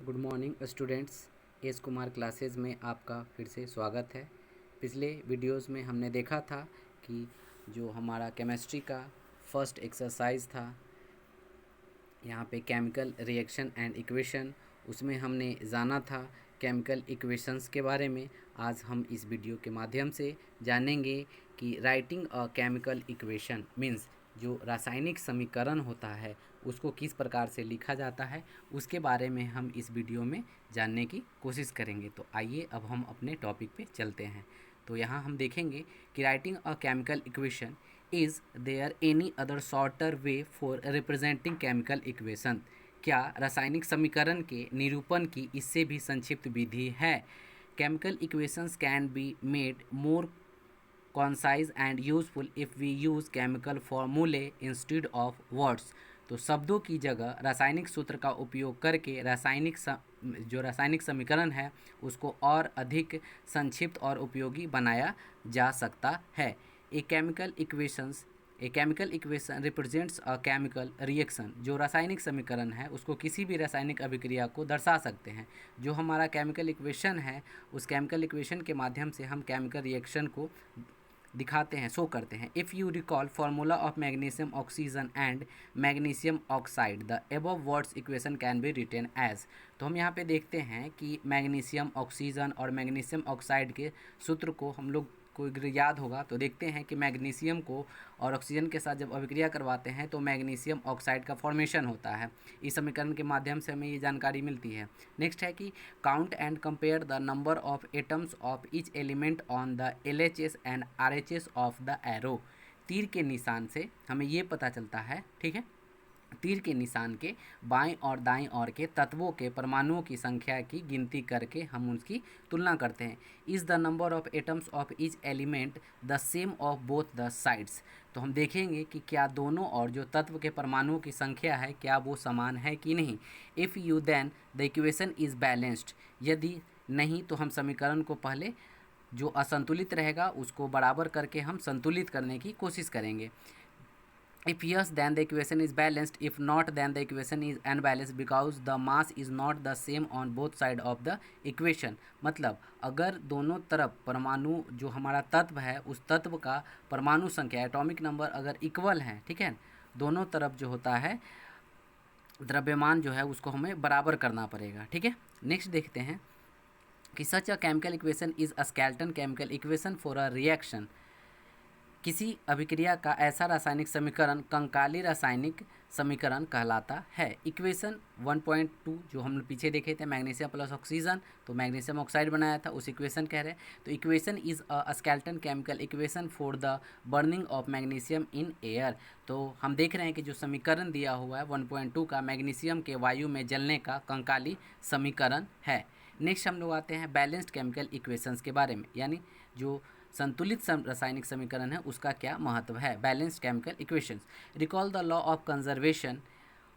Good morning students. S Kumar classes में आपका फिर से स्वागत है। पिछले वीडियोस में हमने देखा था कि जो हमारा केमिस्ट्री का फर्स्ट एक्सरसाइज था, यहाँ पे केमिकल रिएक्शन एंड इक्वेशन, उसमें हमने जाना था केमिकल इक्वेशंस के बारे में। आज हम इस वीडियो के माध्यम से जानेंगे कि writing a chemical equation means जो रासायनिक समीकरण होता है उसको किस प्रकार से लिखा जाता है, उसके बारे में हम इस वीडियो में जानने की कोशिश करेंगे। तो आइए अब हम अपने टॉपिक पे चलते हैं। तो यहाँ हम देखेंगे कि writing a chemical equation is there any other shorter way for representing chemical equation. क्या रासायनिक समीकरण के निरूपण की इससे भी संक्षिप्त विधि है? Chemical equations can be made more concise and useful if we use chemical formulae instead of words। तो शब्दों की जगह रासायनिक सूत्र का उपयोग करके जो रासायनिक समीकरण है उसको और अधिक संक्षिप्त और उपयोगी बनाया जा सकता है। A chemical equation represents a chemical reaction. जो रासायनिक समीकरण है उसको किसी भी रासायनिक अभिक्रिया को दर्शा सकते हैं। जो हमारा केमिकल इक्वेशन है उस केमिकल इक्वेशन के माध्यम से हम केमिकल रिएक्शन को दिखाते हैं, शो करते हैं। If you recall formula of magnesium oxygen and magnesium oxide the above words equation can be written as. तो हम यहाँ पे देखते हैं कि मैग्नीशियम ऑक्सीजन और मैग्नीशियम ऑक्साइड के सूत्र को हम लोग को याद होगा। तो देखते हैं कि मैग्नीशियम को और ऑक्सीजन के साथ जब अभिक्रिया करवाते हैं तो मैग्नीशियम ऑक्साइड का फॉर्मेशन होता है। इस समीकरण के माध्यम से हमें ये जानकारी मिलती है। नेक्स्ट है कि count and compare the number of atoms of each element on the LHS and RHS of the arrow. तीर के निशान से हमें ये पता चलता है, ठीक है, तीर के निशान के बाएं और दाएं ओर के तत्वों के परमाणुओं की संख्या की गिनती करके हम उसकी तुलना करते हैं। Is the number of atoms of each element the same of both the sides. तो हम देखेंगे कि क्या दोनों और जो तत्व के परमाणुओं की संख्या है क्या वो समान है कि नहीं। If you then the equation is balanced. यदि नहीं तो हम समीकरण को पहले जो असंतुलित रहेगा उसको बराबर करके हम संतुलित करने की कोशिश करेंगे। If yes, then the equation is balanced. If not, then the equation is unbalanced because the mass is not the same on both side of the equation। मतलब अगर दोनों तरफ परमाणु जो हमारा तत्व है उस तत्व का परमाणु संख्या एटॉमिक नंबर अगर इक्वल है, ठीक है, दोनों तरफ जो होता है द्रव्यमान जो है उसको हमें बराबर करना पड़ेगा, ठीक है। नेक्स्ट देखते हैं कि such a chemical equation is a skeleton chemical equation for a reaction. किसी अभिक्रिया का ऐसा रासायनिक समीकरण कंकाली रासायनिक समीकरण कहलाता है। इक्वेशन 1.2 जो हम पीछे देखे थे मैग्नीशियम प्लस ऑक्सीजन, तो मैग्नीशियम ऑक्साइड बनाया था, उस इक्वेशन कह रहे हैं। तो equation is a skeleton chemical equation for the burning of magnesium in air. तो हम देख रहे हैं कि जो समीकरण दिया हुआ है 1.2 का मैग्नीशियम के वायु में जलने का कंकाली समीकरण है। नेक्स्ट हम लोग आते हैं बैलेंस्ड केमिकल इक्वेशंस के बारे में, यानी जो संतुलित रासायनिक समीकरण है उसका क्या महत्व है। Balanced chemical equations. Recall the law of conservation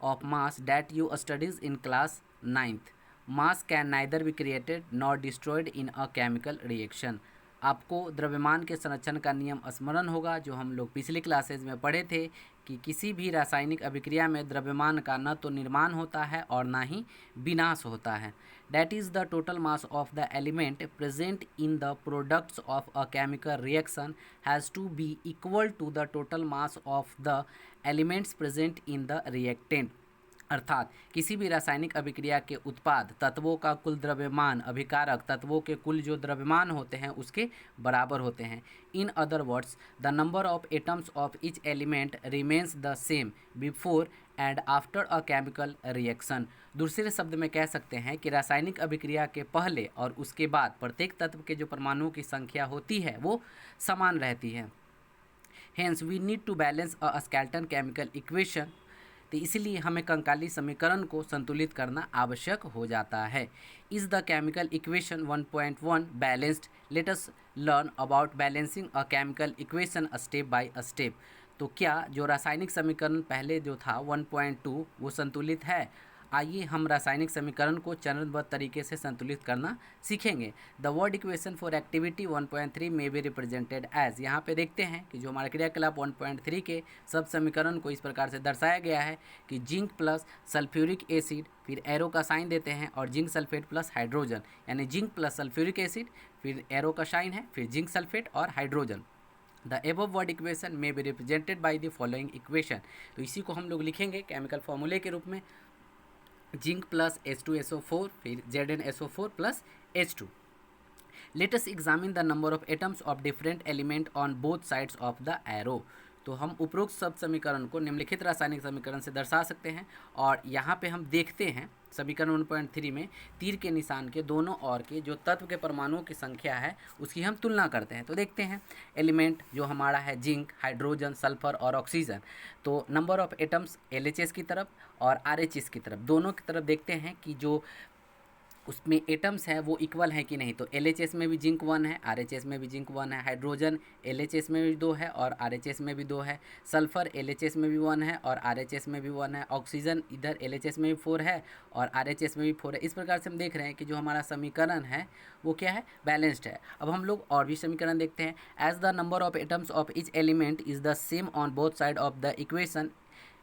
of mass that you studies in class 9th। Mass can neither be created nor destroyed in a chemical reaction. आपको द्रव्यमान के संरक्षण का नियम स्मरण होगा जो हम लोग पिछली क्लासेज में पढ़े थे कि किसी भी रासायनिक अभिक्रिया में द्रव्यमान का न तो निर्माण होता है और ना ही विनाश होता है। That is the total mass of the element present in the products of a chemical reaction has to be equal to the total mass of the elements present in the reactant। अर्थात किसी भी रासायनिक अभिक्रिया के उत्पाद तत्वों का कुल द्रव्यमान अभिकारक तत्वों के कुल जो द्रव्यमान होते हैं उसके बराबर होते हैं। In other words the number of atoms of each element remains the same before and after a chemical reaction. दूसरे शब्द में कह सकते हैं कि रासायनिक अभिक्रिया के पहले और उसके बाद प्रत्येक तत्व के जो परमाणुओं की संख्या होती है वो समान रहती है। Hence we need to balance a skeleton chemical equation. तो इसलिए हमें कंकाली समीकरण को संतुलित करना आवश्यक हो जाता है। Is the chemical equation 1.1 balanced. Let us learn about balancing a chemical equation step by step. तो क्या जो रासायनिक समीकरण पहले जो था 1.2 वो संतुलित है? आइए हम रासायनिक समीकरण को चरणबद्ध तरीके से संतुलित करना सीखेंगे। The word equation for activity 1.3 में बी रिप्रेजेंटेड एज, यहाँ पे देखते हैं कि जो हमारा क्रियाकलाप 1.3 के सब समीकरण को इस प्रकार से दर्शाया गया है कि जिंक प्लस सल्फ्यूरिक एसिड, फिर एरो का साइन देते हैं, और जिंक सल्फेट प्लस हाइड्रोजन, यानी जिंक प्लस सल्फ्यूरिक एसिड, फिर एरो का साइन है, फिर जिंक सल्फेट और hydrogen. The above word equation में be represented by the following equation. तो इसी को हम लोग लिखेंगे केमिकल फॉर्मूले के रूप में, जिंक प्लस H2SO4, फिर ZnSO4 plus H2। Let us examine the number of atoms of different element on both sides of the arrow। तो हम उपरोक्त सब समीकरण को निम्नलिखित रासायनिक समीकरण से दर्शा सकते हैं, और यहाँ पे हम देखते हैं समीकरण 1.3 में तीर के निशान के दोनों ओर के जो तत्व के परमाणुओं की संख्या है उसकी हम तुलना करते हैं। तो देखते हैं एलिमेंट जो हमारा है जिंक, हाइड्रोजन, सल्फर और ऑक्सीजन, तो नंबर ऑफ एटम्स LHS की तरफ और RHS की तरफ, दोनों की तरफ देखते हैं कि जो उसमें एटम्स है वो इक्वल है कि नहीं। तो LHS में भी जिंक 1 है, RHS में भी जिंक 1 है, हाइड्रोजन LHS में भी 2 है और RHS में भी 2 है, सल्फर LHS में भी 1 है और RHS में भी 1 है, ऑक्सीजन इधर LHS में भी 4 है और RHS में भी 4 है। इस प्रकार से हम देख रहे हैं कि जो हमारा समीकरण है वो क्या है, बैलेंस्ड है। अब हम लोग और भी समीकरण देखते हैं। As the number of atoms of each element is the same on both side of the equation,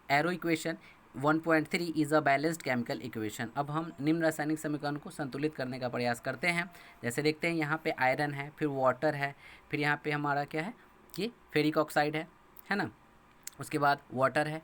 arrow equation 1.3 is a balanced chemical equation. अब हम निम्न रासायनिक समीकरण को संतुलित करने का प्रयास करते हैं। जैसे देखते हैं यहाँ पे आयरन है, फिर वाटर है, फिर यहाँ पे हमारा क्या है कि फेरिक ऑक्साइड है ना, उसके बाद वाटर है।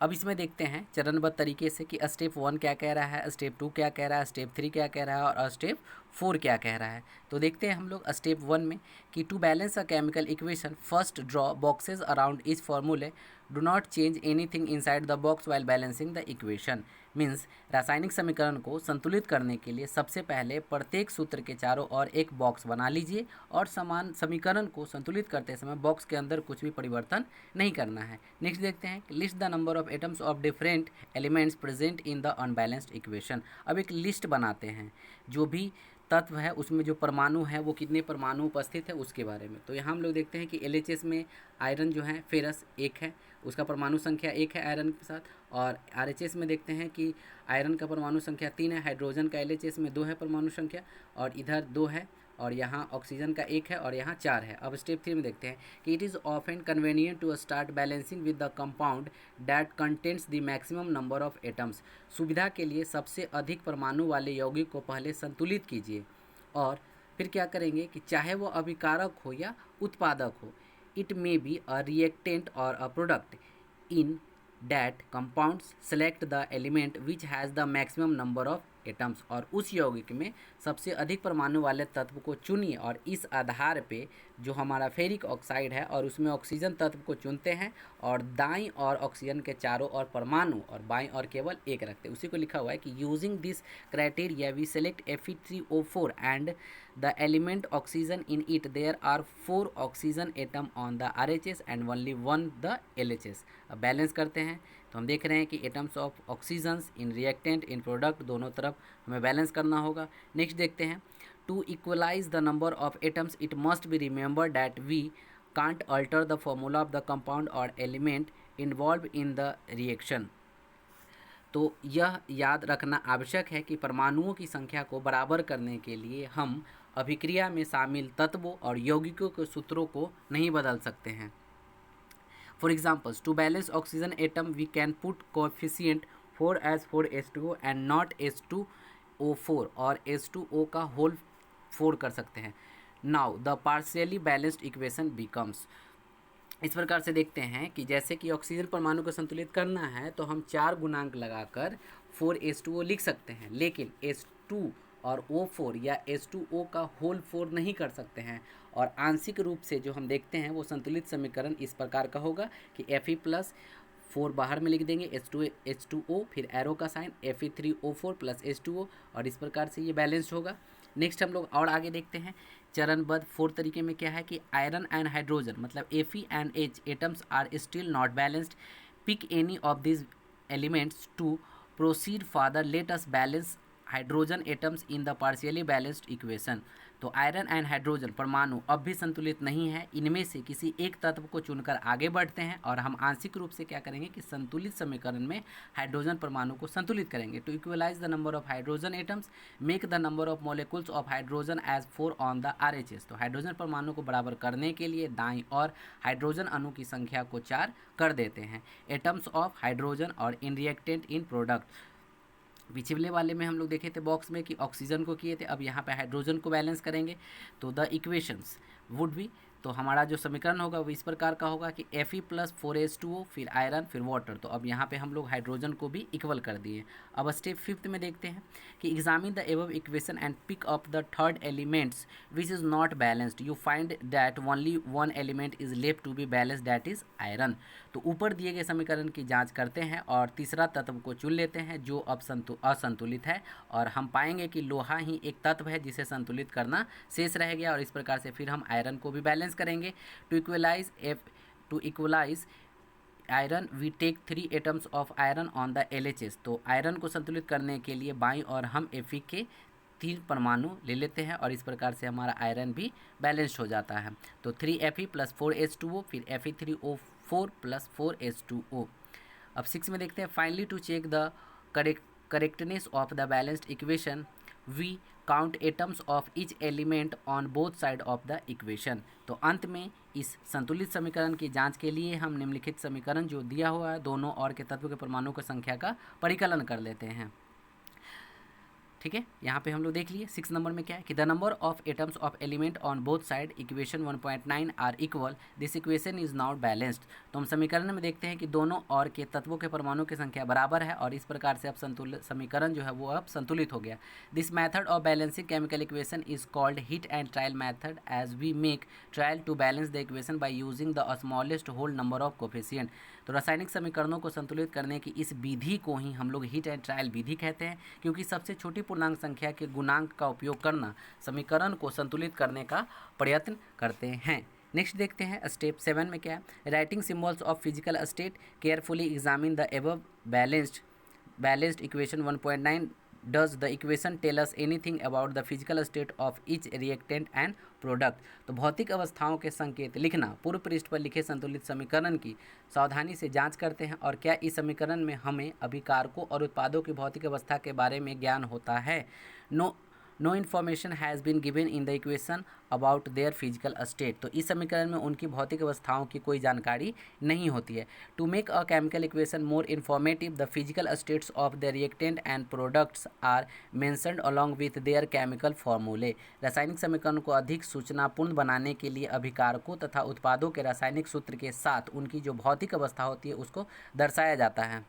अब इसमें देखते हैं चरणबद्ध तरीके से कि स्टेप 1 क्या कह रहा है, स्टेप 2 क्या कह रहा है, स्टेप 3 क्या कह रहा है और स्टेप 4 क्या कह रहा है। तो देखते हैं हम लोग स्टेप 1 में कि to balance a chemical equation first draw boxes around each फॉर्मूले, do not change anything inside the box while balancing the equation. Means रासायनिक समीकरण को संतुलित करने के लिए सबसे पहले प्रत्येक सूत्र के चारों ओर एक बॉक्स बना लीजिए और समान समीकरण को संतुलित करते समय बॉक्स के अंदर कुछ भी परिवर्तन नहीं करना है। नेक्स्ट देखते हैं list the number of atoms of different elements present in the unbalanced equation. अब एक लिस्ट बनाते हैं जो भी तत्व है उसमें जो परमाणु है वो कितने परमाणु उपस्थित है उसके बारे में। तो यहाँ हम लोग देखते हैं कि LHS में आयरन जो है फेरस 1 है, उसका परमाणु संख्या 1 है आयरन के साथ, और RHS में देखते हैं कि आयरन का परमाणु संख्या 3 है, हाइड्रोजन का LHS में 2 है परमाणु संख्या, और इधर 2 है, और यहाँ ऑक्सीजन का 1 है और यहाँ 4 है। अब स्टेप 3 में देखते हैं कि it is often convenient to start balancing with the compound that contents the maximum number of atoms. सुविधा के लिए सबसे अधिक परमाणु वाले यौगिक को पहले संतुलित कीजिए और फिर क्या करेंगे कि चाहे वो अभिकारक हो या उत्पादक हो, it may be a reactant or a product in that compounds select the element which has the maximum number of atoms. और उस यौगिक में सबसे अधिक परमाणु वाले तत्व को चुनिए और इस आधार पे जो हमारा फेरिक ऑक्साइड है और उसमें ऑक्सीजन तत्व को चुनते हैं और दाईं और ऑक्सीजन के चारों ओर परमाणु और बाईं और केवल 1 रखते हैं। उसी को लिखा हुआ है कि using this criteria we select Fe3O4 and the element oxygen in it there are 4 oxygen atom on the RHS and only 1 the LHS। अब बैलेंस करते हैं तो हम देख रहे हैं कि atoms of oxygens in reactant in product दोनों तरफ हमें बैलेंस करना होगा। नेक्स्ट देखते हैं to equalise the number of atoms it must be remember that we can't alter the formula of the compound और element involve in the reaction. तो यह याद रखना आवश्यक है कि परमाणुओं की संख्या को बराबर करने के लिए हम अभिक्रिया में शामिल तत्वों और यौगिकों के सूत्रों को नहीं बदल सकते हैं। For examples, to balance oxygen atom, we can put coefficient 4 as 4H2O and not H2O4 और H2O का whole 4 कर सकते हैं। Now the partially balanced equation becomes, इस प्रकार से देखते हैं कि जैसे कि ऑक्सीजन परमाणु को संतुलित करना है तो हम 4 गुणांक लगाकर 4H2O लिख सकते हैं, लेकिन H2 और O4 या H2O का होल 4 नहीं कर सकते हैं। और आंशिक रूप से जो हम देखते हैं वो संतुलित समीकरण इस प्रकार का होगा कि Fe+4 बाहर में लिख देंगे, H2O फिर एरो का साइन Fe3O4 प्लस H2O, और इस प्रकार से ये बैलेंस्ड होगा। नेक्स्ट हम लोग और आगे देखते हैं चरणबद्ध 4 तरीके में क्या है कि आयरन एंड हाइड्रोजन मतलब Fe and H atoms are still not balanced, pick any of this elements to proceed further, let us balance hydrogen atoms in the partially balanced equation. तो आयरन एंड हाइड्रोजन परमाणु अब भी संतुलित नहीं है, इनमें से किसी एक तत्व को चुनकर आगे बढ़ते हैं और हम आंशिक रूप से क्या करेंगे कि संतुलित समीकरण में हाइड्रोजन परमाणु को संतुलित करेंगे। To equalise the number of hydrogen atoms make the number of molecules of hydrogen as 4 on the RHS। तो हाइड्रोजन परमाणु को बराबर करने के लिए दाईं और हाइड्रोजन अणु की संख्या को 4 कर देते हैं। एटम्स ऑफ हाइड्रोजन और इन रिएक्टेंट इन प्रोडक्ट, पिछले वाले में हम लोग देखे थे बॉक्स में कि ऑक्सीजन को किए थे, अब यहाँ पे हाइड्रोजन को बैलेंस करेंगे। तो द इक्वेशंस वुड बी, तो हमारा जो समीकरण होगा वो इस प्रकार का होगा कि Fe + 4H2O फिर आयरन फिर वाटर। तो अब यहाँ पे हम लोग हाइड्रोजन को भी इक्वल कर दिए। अब स्टेप 5 में देखते हैं कि examine the above equation and pick up the third elements which is not balanced, you find that only one element is left to be balanced, that is iron. तो ऊपर दिए गए समीकरण की जांच करते हैं और तीसरा तत्व को चुन लेते हैं जो अब असंतुलित है, और हम पाएंगे कि लोहा ही एक तत्व है जिसे संतुलित करना शेष रह गया, और इस प्रकार से फिर हम आयरन को भी बैलेंस करेंगे। To equalise iron we take 3 atoms of iron on the LHS। तो आयरन को संतुलित करने के लिए बाईं और हम Fe के 3 परमाणु ले लेते हैं और इस प्रकार से हमारा आयरन भी बैलेंस्ड हो जाता है। तो 3Fe + 4H2O फिर Fe3O4 + 4H2O। अब 6 में देखते हैं finally to check the correctness of the balanced equation we count atoms of each element on both side of the equation. तो अंत में इस संतुलित समीकरण की जांच के लिए हम निम्नलिखित समीकरण जो दिया हुआ है दोनों और के तत्व के परमाणु की संख्या का परिकलन कर लेते हैं। ठीक है, यहाँ पे हम लोग देख लिए 6 नंबर में क्या है कि the number of atoms of element on both side equation 1.9 are equal, this equation is not balanced. तो हम समीकरण में देखते हैं कि दोनों और के तत्वों के परमाणु की संख्या बराबर है और इस प्रकार से अब संतुलित समीकरण जो है वो अब संतुलित हो गया। This method of balancing chemical equation is called hit and trial method as we make trial to balance the equation by using the smallest whole number of coefficient. तो रासायनिक समीकरणों को संतुलित करने की इस विधि को ही हम लोग हिट एंड ट्रायल विधि कहते हैं, क्योंकि सबसे छोटी पूर्णांक संख्या के गुणांक का उपयोग करना समीकरण को संतुलित करने का प्रयत्न करते हैं। नेक्स्ट देखते हैं स्टेप 7 में क्या है, writing symbols of physical state carefully examine the above balanced equation 1.9 does the equation tell us anything about the physical state of each reactant and product. तो भौतिक अवस्थाओं के संकेत लिखना पूर्व पृष्ठ पर लिखे संतुलित समीकरण की सावधानी से जांच करते हैं और क्या इस समीकरण में हमें अभिकारकों और उत्पादों की भौतिक अवस्था के बारे में ज्ञान होता है। No information has been given in the equation about their physical state. तो इस समीकरण में उनकी भौतिक अवस्थाओं की कोई जानकारी नहीं होती है। To make a chemical equation more informative the physical states of the reactant and products are mentioned along with their chemical formulae. रासायनिक समीकरण को अधिक सूचनापूर्ण बनाने के लिए अभिकारकों तथा उत्पादों के रासायनिक सूत्र के साथ उनकी जो भौतिक अवस्था होती है उसको दर्शाया जाता है।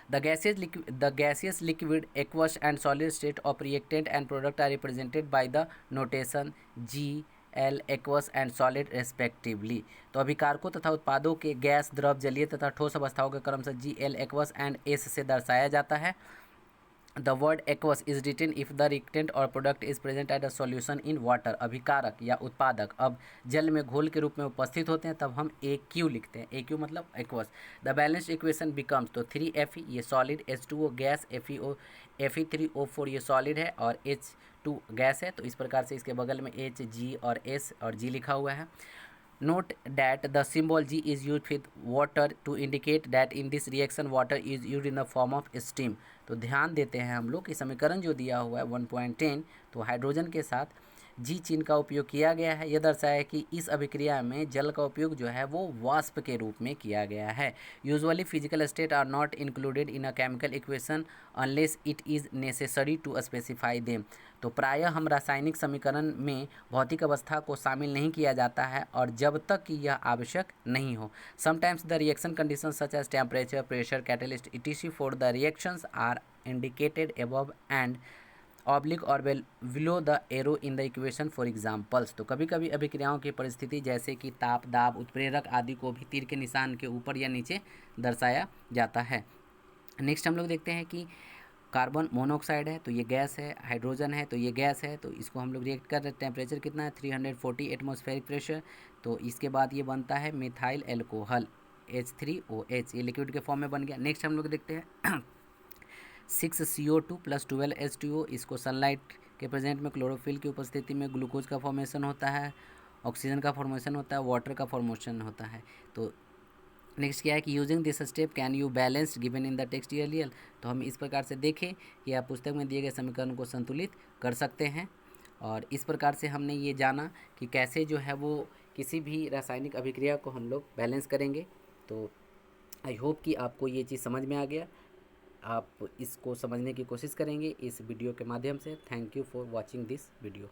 The gaseous, liquid, aqueous and solid state of reactant and product are represented by the notation G, L, aqueous and solid respectively। तो अभिकारकों तथा उत्पादों के गैस, द्रव, जलीय तथा ठोस अवस्थाओं के क्रम से G, L, aqueous and S से दर्शाया जाता है। The word aqueous is written if the reactant or product is present at a solution in water. अभिकारक या उत्पादक अब जल में घोल के रूप में उपस्थित होते हैं तब हम AQ लिखते हैं। AQ मतलब aqueous. The balanced equation becomes, तो 3Fe ये सॉलिड, H2O गैस, Fe3O4 ये सॉलिड है और H2 गैस है। तो इस प्रकार से इसके बगल में H, G और S और G लिखा हुआ है। Note that the symbol G is used with water to indicate that in this reaction water is used in the form of steam। तो ध्यान देते हैं हम लोग कि समीकरण जो दिया हुआ है 1.10, तो हाइड्रोजन के साथ G चिन्ह का उपयोग किया गया है। यह दर्शाया कि इस अभिक्रिया में जल का उपयोग जो है वो वाष्प के रूप में किया गया है। Usually physical state are not included in a chemical equation unless it is necessary to specify them. तो प्रायः हम रासायनिक समीकरण में भौतिक अवस्था को शामिल नहीं किया जाता है और जब तक कि यह आवश्यक नहीं हो। Sometimes the reaction condition such as temperature, pressure, catalyst etc for the reactions are indicated above and oblique or below the arrow in the equation for examples. तो कभी कभी अभिक्रियाओं की परिस्थिति जैसे कि ताप, दाब, उत्प्रेरक आदि को भी तीर के निशान के ऊपर या नीचे दर्शाया जाता है। नेक्स्ट हम लोग देखते हैं कि कार्बन मोनोऑक्साइड है तो ये गैस है, हाइड्रोजन है तो ये गैस है, तो इसको हम लोग रिएक्ट कर रहे हैं। टेम्परेचर कितना है 340 एटमॉस्फेरिक प्रेशर। तो इसके बाद ये बनता है मिथाइल एल्कोहल H3OH, ये लिक्विड के फॉर्म में बन गया। नेक्स्ट हम लोग देखते हैं 6CO2 + 12H2O, इसको सनलाइट के प्रेजेंट में क्लोरोफिल की उपस्थिति में ग्लूकोज का फॉर्मेशन होता है, ऑक्सीजन का फॉर्मेशन होता है, वाटर का फॉर्मेशन होता है। तो नेक्स्ट क्या है कि using this step can you balance given in the text aerial. तो हम इस प्रकार से देखें कि आप पुस्तक में दिए गए समीकरण को संतुलित कर सकते हैं। और इस प्रकार से हमने ये जाना कि कैसे जो है वो किसी भी रासायनिक अभिक्रिया को हम लोग बैलेंस करेंगे। तो आई होप कि आपको ये चीज़ समझ में आ गया। आप इसको समझने की कोशिश करेंगे इस वीडियो के माध्यम से। Thank you for watching this video.